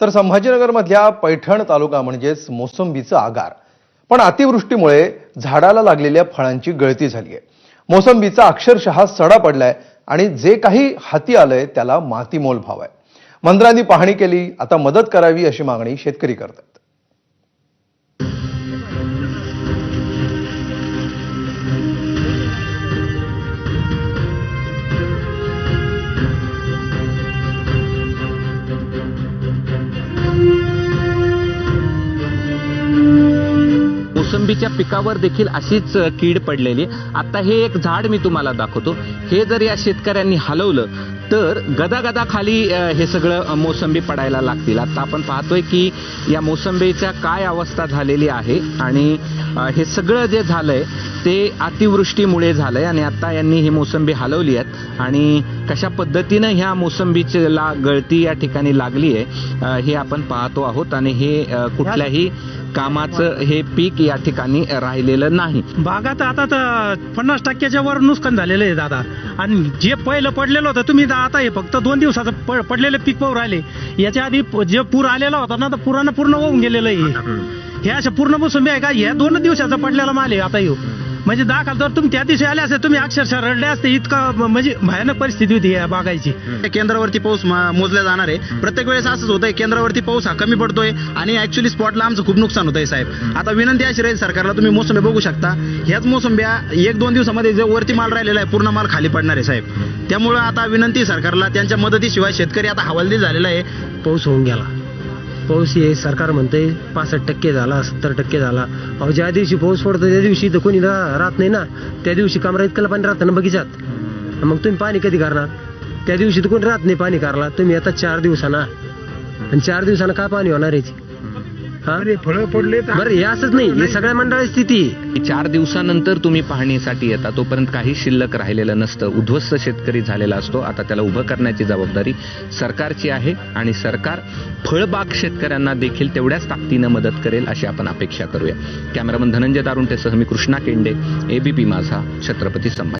तर संभाजीनगरमधल्या पैठण तालुका म्हणजेच मोसंबीचं आगार. पण अतिवृष्टीमुळे झाडाला लागलेल्या फळांची गळती झाली आहे. मोसंबीचा अक्षरशः सडा पडलाय आणि जे काही हाती आलंय त्याला मातीमोल भाव आहे. मंत्र्यांनी पाहणी केली, आता मदत करावी अशी मागणी शेतकरी करतात. मोसंबीच्या पिकावर देखील अशीच कीड पडलेली. आता हे एक झाड मी तुम्हाला दाखवतो. हे जर या शेतकऱ्यांनी हलवलं तर गदागदा खाली हे सगळं मोसंबी पडायला लागतील. आता आपण पाहतोय की या मोसंबीच्या काय अवस्था झालेली आहे आणि हे सगळं जे झालंय ते अतिवृष्टीमुळे झालंय. आणि आता यांनी ही मोसंबी हलवली आहेत आणि कशा पद्धतीनं ह्या मोसंबीला गळती या ठिकाणी लागली आहे हे आपण पाहतो आहोत. आणि हे कुठल्याही कामाचं हे पीक या ठिकाणी राहिलेलं नाही. बागात आता तर 50%च्या वर नुकसान झालेलं आहे दादा. आणि जे पहिलं पडलेलं होतं तुम्ही आता हे फक्त 2 दिवसाचं पडलेलं पीक पाहू राहिले. याच्या आधी जे पूर आलेला होता ना तर पुरानं पूर्ण होऊन गेलेलं आहे. हे अशा पूर्ण मोसंबी आहे का ह्या 2 दिवसाचा पडलेला माल आहे. आता येऊ म्हणजे दाखल जर तुम्ही त्या दिवशी आले असते तुम्ही अक्षरशः रडले असते. इतकं म्हणजे भयानक परिस्थिती होती या बागायची. केंद्रावरती पाऊस मोजला जाणार आहे. प्रत्येक वेळेस असंच होतंय, केंद्रावरती पाऊस हा कमी पडतोय आणि ऍक्च्युअली स्पॉटला आमचं खूप नुकसान होतंय साहेब. आता विनंती अशी राहील सरकारला, तुम्ही मोसंबी बघू शकता. ह्याच मोसंब्या 1-2 दिवसामध्ये जे वरती माल राहिलेला आहे पूर्ण माल खाली पडणार आहे साहेब. त्यामुळे आता विनंती सरकारला, त्यांच्या मदतीशिवाय शेतकरी आता हवालदिल झालेला आहे. पाऊस होऊन गेला. पाऊस हे सरकार म्हणतंय 65% झाला, 70% झाला. अहो ज्या दिवशी पाऊस पडतो त्या दिवशी तर कोणी राहत नाही ना. त्या दिवशी कमरा इतकं पाणी राहतं ना बगीचात. मग तुम्ही पाणी कधी करणार? त्या दिवशी तर कोणी राहत नाही पाणी करायला. तुम्ही आता 4 दिवसांना आणि 4 दिवसांना काय पाणी होणार आहे? फळं पडले बरं हे असंच नाही, हे सगळ्या मंडळाची स्थिती. 4 दिवसानंतर तुम्ही पाहणीसाठी येता तोपर्यंत काही शिल्लक राहिलेलं नसतं. उद्ध्वस्त शेतकरी झालेला असतो. आता त्याला उभं करण्याची जबाबदारी सरकारची आहे आणि सरकार फळबाग शेतकऱ्यांना देखील तेवढ्याच ताकदीनं मदत करेल अशी आपण अपेक्षा करूया. कॅमेरामन धनंजय दारुंटेसह मी कृष्णा केंडे, ABP माझा, छत्रपती संभाजी.